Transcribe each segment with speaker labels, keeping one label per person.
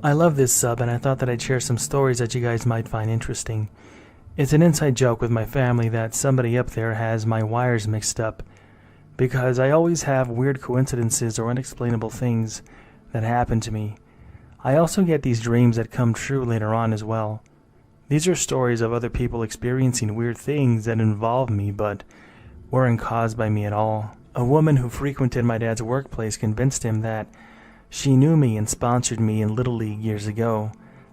Speaker 1: I love this sub, and I thought that I'd share some stories that you guys might find interesting. It's an inside joke with my family that somebody up there has my wires mixed up, because I always have weird coincidences or unexplainable things that happen to me. I also get these dreams that come true later on as well. These are stories of other people experiencing weird things that involve me but weren't caused by me at all. A woman who frequented my dad's workplace convinced him that she knew me and sponsored me in Little League years ago.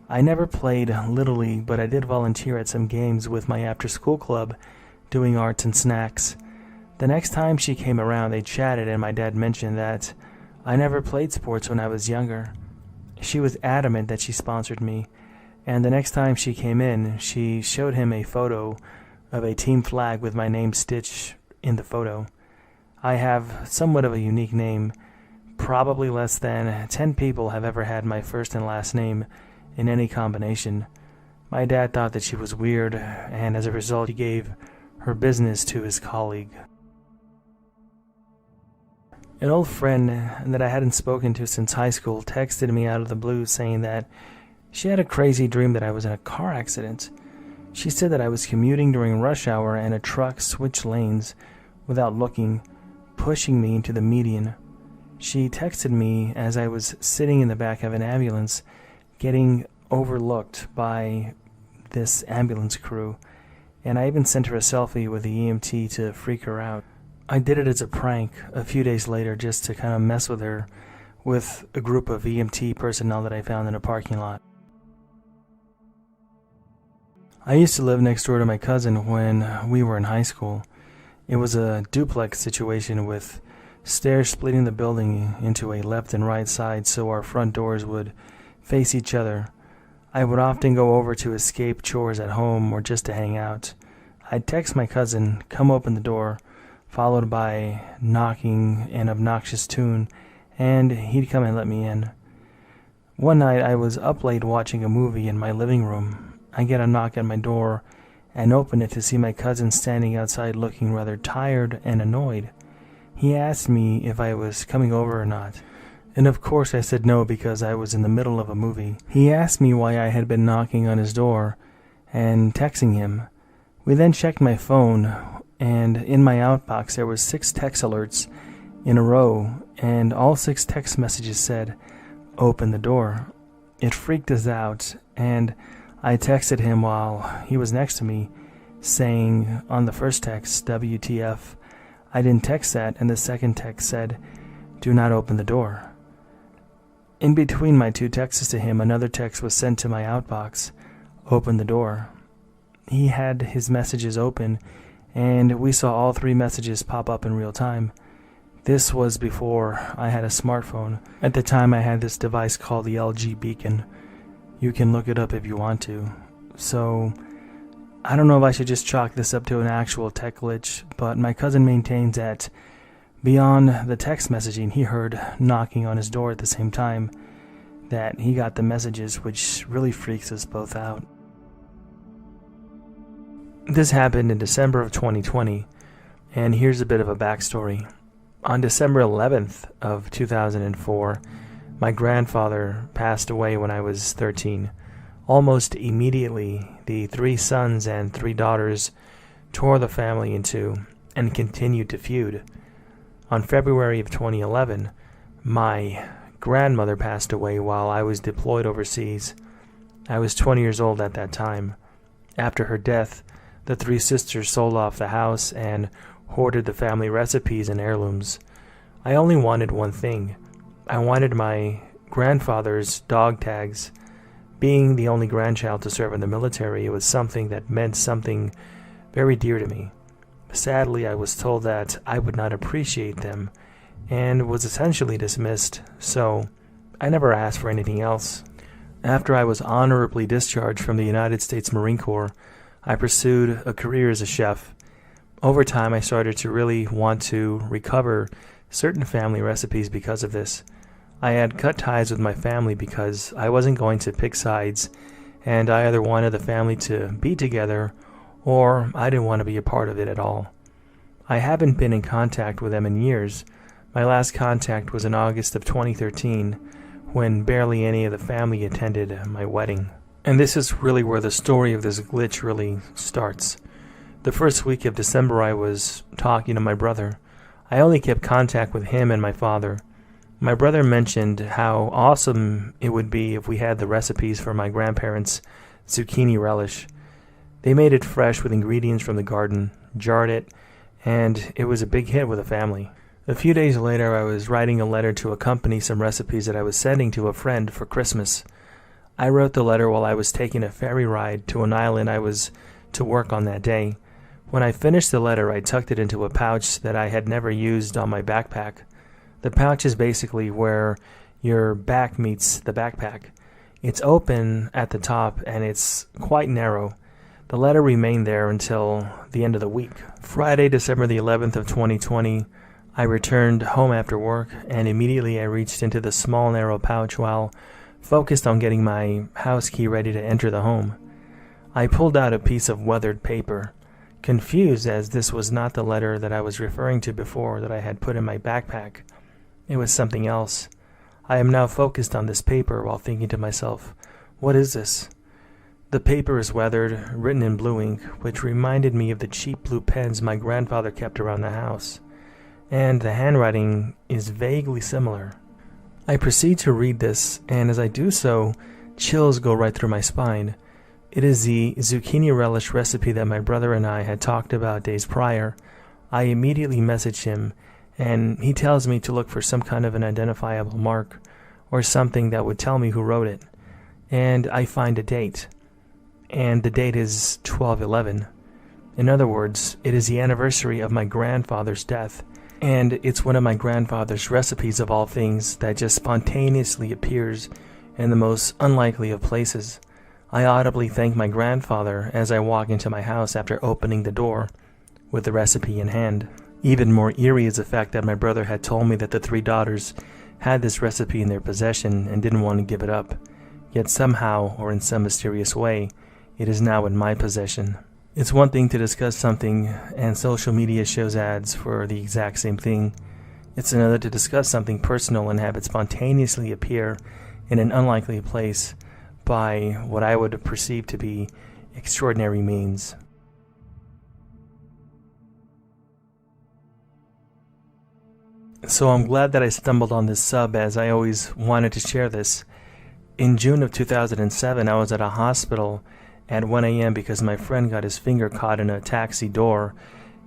Speaker 1: I never played Little League, but I did volunteer at some games with my after-school club, doing arts and snacks. The next time she came around, they chatted, and my dad mentioned that I never played sports when I was younger. She was adamant that she sponsored me, and the next time she came in, she showed him a photo of a team flag with my name stitched in the photo. I have somewhat of a unique name. Probably less than 10 people have ever had my first and last name in any combination. My dad thought that she was weird, and as a result he gave her business to his colleague. An old friend that I hadn't spoken to since high school texted me out of the blue saying that she had a crazy dream that I was in a car accident. She said that I was commuting during rush hour and a truck switched lanes without looking, pushing me into the median. She texted me as I was sitting in the back of an ambulance, getting overlooked by this ambulance crew, and I even sent her a selfie with the EMT to freak her out. I did it as a prank a few days later just to kind of mess with her with a group of EMT personnel that I found in a parking lot. I used to live next door to my cousin when we were in high school. It was a duplex situation with stairs splitting the building into a left and right side so our front doors would face each other. I would often go over to escape chores at home or just to hang out. I'd text my cousin, "Come open the door," followed by knocking an obnoxious tune, and he'd come and let me in. One night I was up late watching a movie in my living room. I get a knock at my door and open it to see my cousin standing outside looking rather tired and annoyed. He asked me if I was coming over or not, and of course I said no because I was in the middle of a movie. He asked me why I had been knocking on his door and texting him. We then checked my phone, and in my outbox there was 6 text alerts in a row, and all 6 text messages said, "Open the door." It freaked us out, and I texted him while he was next to me, saying on the first text, "WTF." I didn't text that, and the second text said, "Do not open the door." In between my 2 texts to him, another text was sent to my outbox, "Open the door." He had his messages open, and we saw all 3 messages pop up in real time. This was before I had a smartphone. At the time I had this device called the LG Beacon. You can look it up if you want to. So I don't know if I should just chalk this up to an actual tech glitch, but my cousin maintains that beyond the text messaging, he heard knocking on his door at the same time, that he got the messages, which really freaks us both out. This happened in December of 2020, and here's a bit of a backstory. On December 11th of 2004, my grandfather passed away when I was 13. Almost immediately, the 3 sons and 3 daughters tore the family in two and continued to feud. On February of 2011, my grandmother passed away while I was deployed overseas. I was 20 years old at that time. After her death, the 3 sisters sold off the house and hoarded the family recipes and heirlooms. I only wanted one thing. I wanted my grandfather's dog tags. Being the only grandchild to serve in the military, it was something that meant something very dear to me. Sadly, I was told that I would not appreciate them and was essentially dismissed, so I never asked for anything else. After I was honorably discharged from the United States Marine Corps, I pursued a career as a chef. Over time, I started to really want to recover certain family recipes because of this. I had cut ties with my family because I wasn't going to pick sides, and I either wanted the family to be together or I didn't want to be a part of it at all. I haven't been in contact with them in years. My last contact was in August of 2013 when barely any of the family attended my wedding. And this is really where the story of this glitch really starts. The first week of December, I was talking to my brother. I only kept contact with him and my father. My brother mentioned how awesome it would be if we had the recipes for my grandparents' zucchini relish. They made it fresh with ingredients from the garden, jarred it, and it was a big hit with the family. A few days later, I was writing a letter to accompany some recipes that I was sending to a friend for Christmas. I wrote the letter while I was taking a ferry ride to an island I was to work on that day. When I finished the letter, I tucked it into a pouch that I had never used on my backpack. The pouch is basically where your back meets the backpack. It's open at the top and it's quite narrow. The letter remained there until the end of the week. Friday, December the 11th of 2020, I returned home after work and immediately I reached into the small narrow pouch while focused on getting my house key ready to enter the home. I pulled out a piece of weathered paper, confused as this was not the letter that I was referring to before that I had put in my backpack. It was something else. I am now focused on this paper while thinking to myself, what is this? The paper is weathered, written in blue ink, which reminded me of the cheap blue pens my grandfather kept around the house. And the handwriting is vaguely similar. I proceed to read this, and as I do so, chills go right through my spine. It is the zucchini relish recipe that my brother and I had talked about days prior. I immediately message him, and he tells me to look for some kind of an identifiable mark, or something that would tell me who wrote it. And I find a date. And the date is 12/11. In other words, it is the anniversary of my grandfather's death. And it's one of my grandfather's recipes of all things that just spontaneously appears in the most unlikely of places. I audibly thank my grandfather as I walk into my house after opening the door with the recipe in hand. Even more eerie is the fact that my brother had told me that the three daughters had this recipe in their possession and didn't want to give it up. Yet somehow, or in some mysterious way, it is now in my possession. It's one thing to discuss something and social media shows ads for the exact same thing. It's another to discuss something personal and have it spontaneously appear in an unlikely place by what I would perceive to be extraordinary means. So I'm glad that I stumbled on this sub, as I always wanted to share this. In June of 2007, I was at a hospital at 1 a.m. because my friend got his finger caught in a taxi door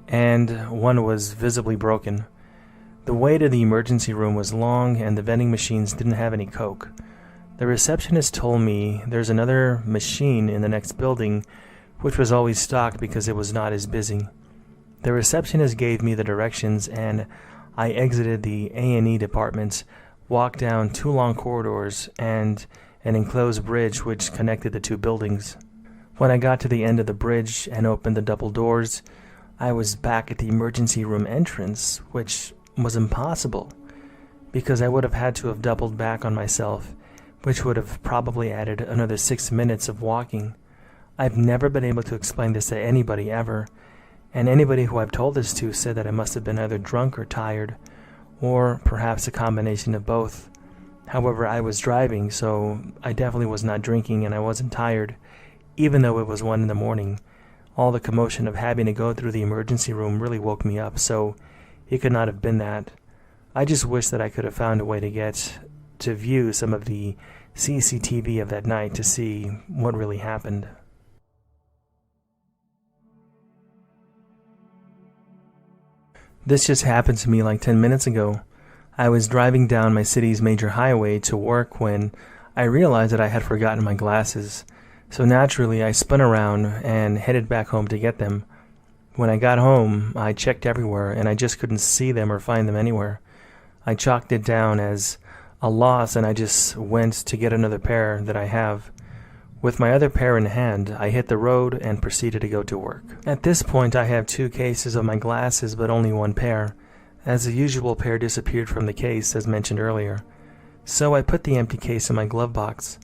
Speaker 1: and one was visibly broken. The way to the emergency room was long and the vending machines didn't have any Coke. The receptionist told me there's another machine in the next building which was always stocked because it was not as busy. The receptionist gave me the directions and I exited the A&E department, walked down 2 long corridors and an enclosed bridge which connected the 2 buildings. When I got to the end of the bridge and opened the double doors, I was back at the emergency room entrance, which was impossible, because I would have had to have doubled back on myself, which would have probably added another 6 minutes of walking. I've never been able to explain this to anybody ever, and anybody who I've told this to said that I must have been either drunk or tired, or perhaps a combination of both. However, I was driving, so I definitely was not drinking and I wasn't tired. Even though it was 1 in the morning, all the commotion of having to go through the emergency room really woke me up, so it could not have been that. I just wish that I could have found a way to get to view some of the CCTV of that night to see what really happened. This just happened to me like 10 minutes ago. I was driving down my city's major highway to work when I realized that I had forgotten my glasses. So naturally, I spun around and headed back home to get them. When I got home, I checked everywhere and I just couldn't see them or find them anywhere. I chalked it down as a loss and I just went to get another pair that I have. With my other pair in hand, I hit the road and proceeded to go to work. At this point, I have 2 cases of my glasses but only 1 pair, as the usual pair disappeared from the case as mentioned earlier. So I put the empty case in my glove box.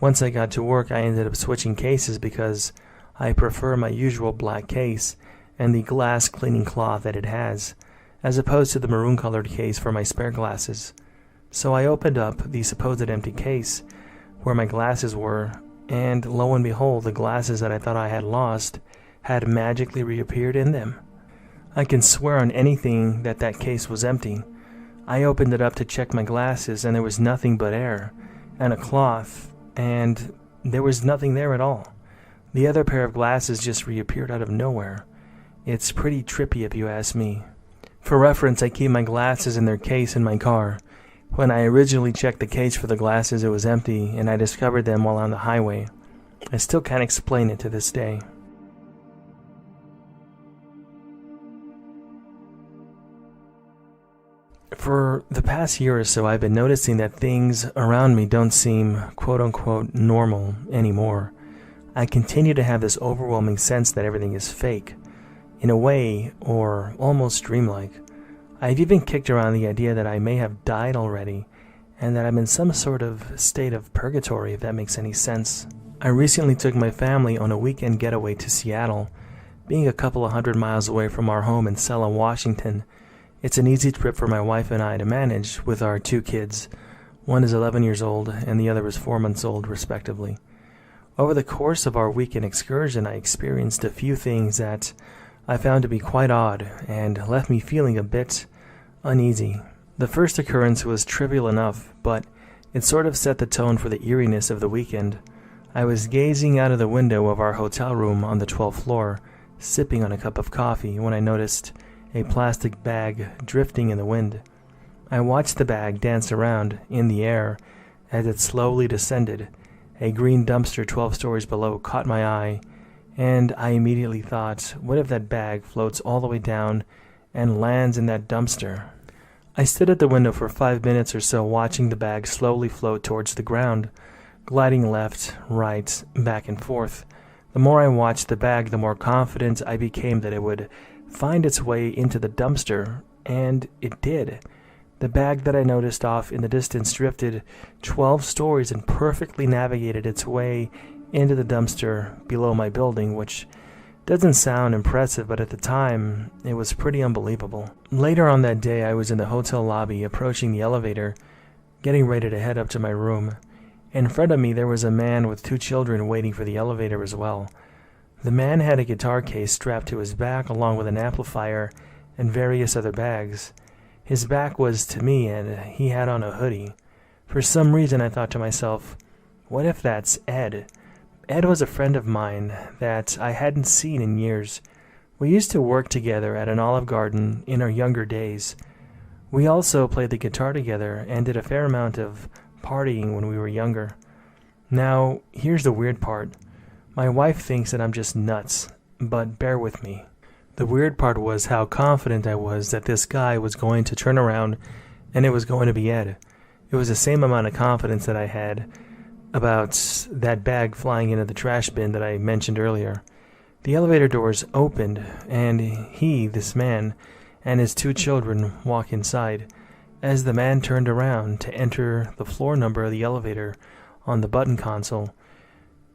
Speaker 1: Once I got to work, I ended up switching cases because I prefer my usual black case and the glass cleaning cloth that it has, as opposed to the maroon-colored case for my spare glasses. So I opened up the supposed empty case where my glasses were, and lo and behold, the glasses that I thought I had lost had magically reappeared in them. I can swear on anything that that case was empty. I opened it up to check my glasses, and there was nothing but air and a cloth, and there was nothing there at all. The other pair of glasses just reappeared out of nowhere. It's pretty trippy if you ask me. For reference, I keep my glasses in their case in my car. When I originally checked the case for the glasses, it was empty, and I discovered them while on the highway. I still can't explain it to this day. For the past year or so, I've been noticing that things around me don't seem quote-unquote normal anymore. I continue to have this overwhelming sense that everything is fake, in a way, or almost dreamlike. I've even kicked around the idea that I may have died already, and that I'm in some sort of state of purgatory, if that makes any sense. I recently took my family on a weekend getaway to Seattle. Being a couple of 100 miles away from our home in Selah, Washington, it's an easy trip for my wife and I to manage with our 2 kids. One is 11 years old, and the other is 4 months old, respectively. Over the course of our weekend excursion, I experienced a few things that I found to be quite odd and left me feeling a bit uneasy. The first occurrence was trivial enough, but it sort of set the tone for the eeriness of the weekend. I was gazing out of the window of our hotel room on the 12th floor, sipping on a cup of coffee, when I noticed a plastic bag drifting in the wind. I watched the bag dance around in the air as it slowly descended. A green dumpster 12 stories below caught my eye, and I immediately thought, what if that bag floats all the way down and lands in that dumpster? I stood at the window for 5 minutes or so, watching the bag slowly float towards the ground, gliding left, right, back and forth. The more I watched the bag, the more confident I became that it would find its way into the dumpster, and it did. The bag that I noticed off in the distance drifted 12 stories and perfectly navigated its way into the dumpster below my building, which doesn't sound impressive, but at the time, it was pretty unbelievable. Later on that day, I was in the hotel lobby, approaching the elevator, getting ready to head up to my room. In front of me, there was a man with 2 children waiting for the elevator as well. The man had a guitar case strapped to his back, along with an amplifier and various other bags. His back was to me, and he had on a hoodie. For some reason, I thought to myself, what if that's Ed? Ed was a friend of mine that I hadn't seen in years. We used to work together at an Olive Garden in our younger days. We also played the guitar together and did a fair amount of partying when we were younger. Now, here's the weird part. My wife thinks that I'm just nuts, but bear with me. The weird part was how confident I was that this guy was going to turn around and it was going to be Ed. It was the same amount of confidence that I had about that bag flying into the trash bin that I mentioned earlier. The elevator doors opened, and this man, and his 2 children walk inside. As the man turned around to enter the floor number of the elevator on the button console,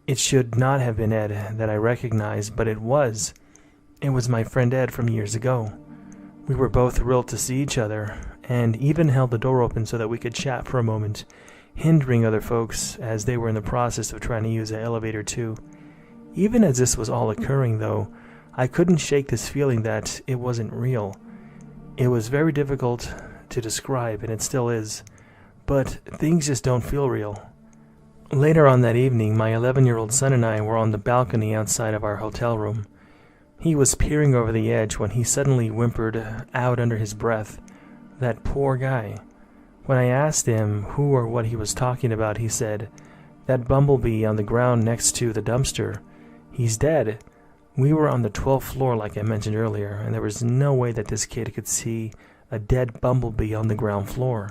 Speaker 1: it should not have been Ed that I recognized, but it was. It was my friend Ed from years ago. We were both thrilled to see each other, and even held the door open so that we could chat for a moment, hindering other folks as they were in the process of trying to use the elevator too. Even as this was all occurring, though, I couldn't shake this feeling that it wasn't real. It was very difficult to describe, and it still is, but things just don't feel real. Later on that evening, my 11-year-old son and I were on the balcony outside of our hotel room. He was peering over the edge when he suddenly whimpered out under his breath, "That poor guy." When I asked him who or what he was talking about, he said, "That bumblebee on the ground next to the dumpster. He's dead." We were on the 12th floor, like I mentioned earlier, and there was no way that this kid could see a dead bumblebee on the ground floor.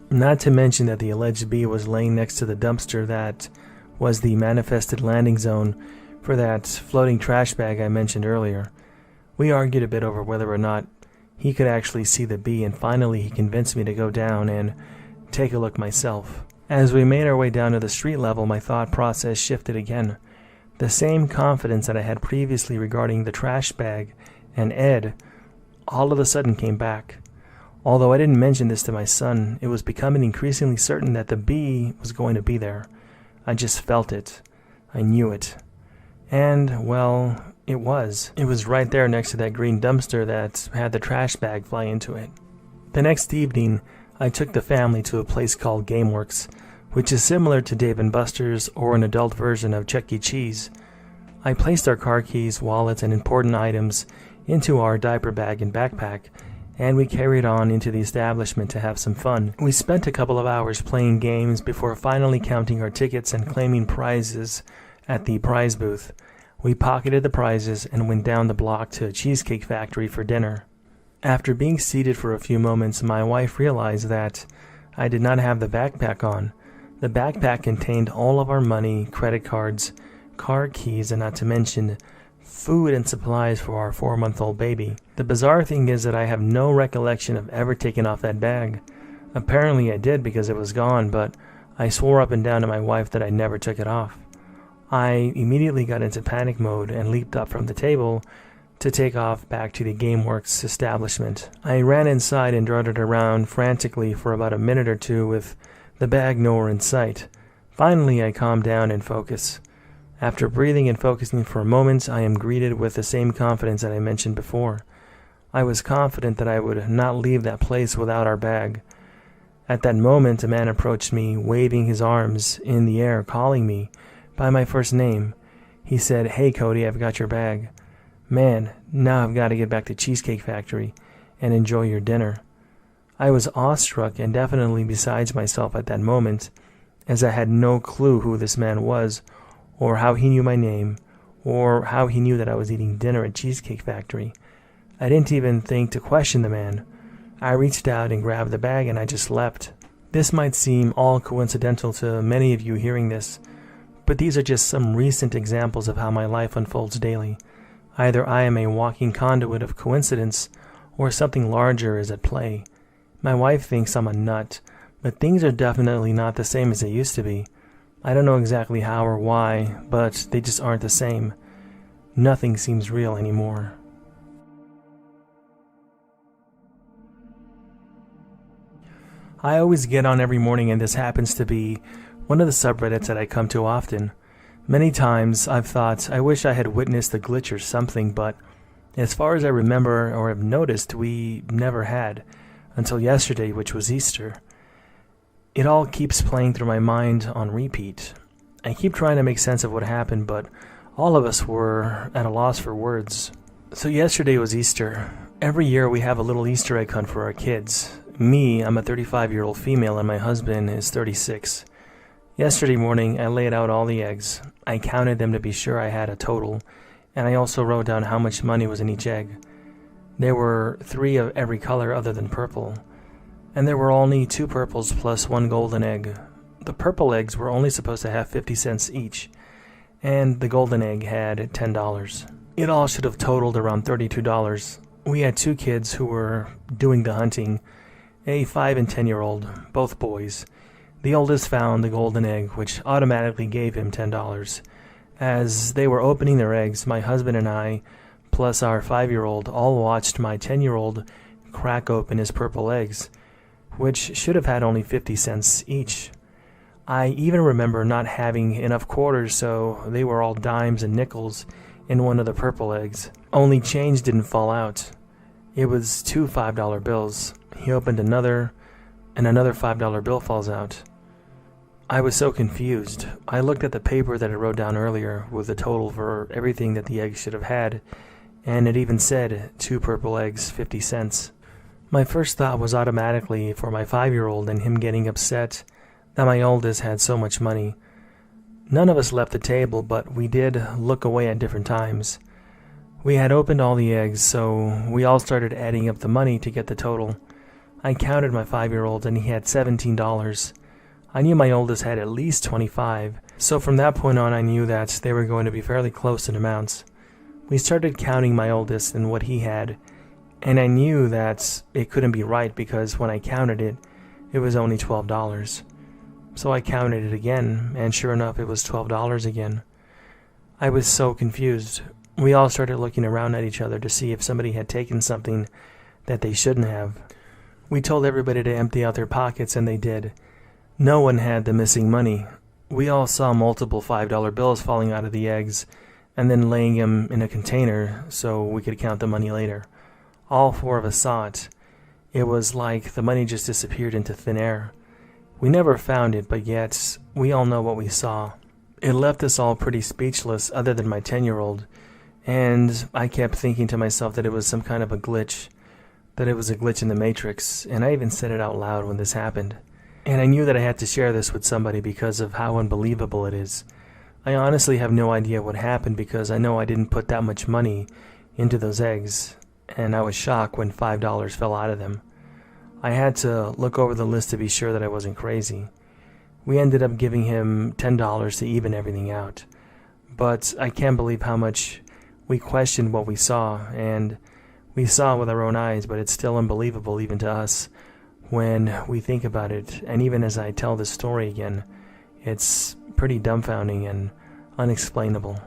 Speaker 1: Not to mention that the alleged bee was laying next to the dumpster that was the manifested landing zone for that floating trash bag I mentioned earlier. We argued a bit over whether or not he could actually see the bee, and finally he convinced me to go down and take a look myself. As we made our way down to the street level, my thought process shifted again. The same confidence that I had previously regarding the trash bag and Ed all of a sudden came back. Although I didn't mention this to my son, it was becoming increasingly certain that the bee was going to be there. I just felt it. I knew it. And, well, it was. It was right there next to that green dumpster that had the trash bag fly into it. The next evening, I took the family to a place called GameWorks, which is similar to Dave & Buster's or an adult version of Chuck E. Cheese. I placed our car keys, wallets, and important items into our diaper bag and backpack, and we carried on into the establishment to have some fun. We spent a couple of hours playing games before finally counting our tickets and claiming prizes at the prize booth. We pocketed the prizes and went down the block to a cheesecake factory for dinner. After being seated for a few moments, my wife realized that I did not have the backpack on. The backpack contained all of our money, credit cards, car keys, and not to mention food and supplies for our 4-month-old baby. The bizarre thing is that I have no recollection of ever taking off that bag. Apparently I did because it was gone, but I swore up and down to my wife that I never took it off. I immediately got into panic mode and leaped up from the table to take off back to the GameWorks establishment. I ran inside and darted around frantically for about a minute or two with the bag nowhere in sight. Finally, I calmed down and focused. After breathing and focusing for a moment, I am greeted with the same confidence that I mentioned before. I was confident that I would not leave that place without our bag. At that moment, a man approached me, waving his arms in the air, calling me by my first name. He said, "Hey Cody, I've got your bag. Man, now I've got to get back to Cheesecake Factory and enjoy your dinner." I was awestruck and definitely besides myself at that moment, as I had no clue who this man was, or how he knew my name, or how he knew that I was eating dinner at Cheesecake Factory. I didn't even think to question the man. I reached out and grabbed the bag and I just left. This might seem all coincidental to many of you hearing this, but these are just some recent examples of how my life unfolds daily. Either I am a walking conduit of coincidence, or something larger is at play. My wife thinks I'm a nut, but things are definitely not the same as they used to be. I don't know exactly how or why, but they just aren't the same. Nothing seems real anymore. I always get on every morning, and this happens to be one of the subreddits that I come to often. Many times I've thought, I wish I had witnessed a glitch or something, but as far as I remember or have noticed, we never had, until yesterday, which was Easter. It all keeps playing through my mind on repeat. I keep trying to make sense of what happened, but all of us were at a loss for words. So yesterday was Easter. Every year we have a little Easter egg hunt for our kids. Me, I'm a 35-year-old female, and my husband is 36. Yesterday morning, I laid out all the eggs. I counted them to be sure I had a total, and I also wrote down how much money was in each egg. There were 3 of every color other than purple, and there were only 2 purples plus 1 golden egg. The purple eggs were only supposed to have 50 cents each, and the golden egg had $10. It all should have totaled around $32. We had 2 kids who were doing the hunting, a 5 and 10-year-old, both boys. The oldest found the golden egg, which automatically gave him $10. As they were opening their eggs, my husband and I, plus our 5-year-old, all watched my 10-year-old crack open his purple eggs, which should have had only 50 cents each. I even remember not having enough quarters, so they were all dimes and nickels in one of the purple eggs. Only change didn't fall out. It was 2 $5 bills. He opened another, and another $5 bill falls out. I was so confused. I looked at the paper that I wrote down earlier with the total for everything that the egg should have had, and it even said 2 purple eggs, 50 cents. My first thought was automatically for my 5-year-old and him getting upset that my oldest had so much money. None of us left the table, but we did look away at different times. We had opened all the eggs, so we all started adding up the money to get the total. I counted my 5-year-old and he had $17. I knew my oldest had at least 25, so from that point on I knew that they were going to be fairly close in amounts. We started counting my oldest and what he had, and I knew that it couldn't be right because when I counted it, it was only $12. So I counted it again, and sure enough, it was $12 again. I was so confused. We all started looking around at each other to see if somebody had taken something that they shouldn't have. We told everybody to empty out their pockets, and they did. No one had the missing money. We all saw multiple $5 bills falling out of the eggs, and then laying them in a container so we could count the money later. All four of us saw it. It was like the money just disappeared into thin air. We never found it, but yet we all know what we saw. It left us all pretty speechless, other than my 10-year-old, and I kept thinking to myself that it was some kind of a glitch, that it was a glitch in the Matrix, and I even said it out loud when this happened. And I knew that I had to share this with somebody because of how unbelievable it is. I honestly have no idea what happened because I know I didn't put that much money into those eggs, and I was shocked when $5 fell out of them. I had to look over the list to be sure that I wasn't crazy. We ended up giving him $10 to even everything out. But I can't believe how much we questioned what we saw, and we saw it with our own eyes, but it's still unbelievable even to us when we think about it. And even as I tell this story again, it's pretty dumbfounding and unexplainable.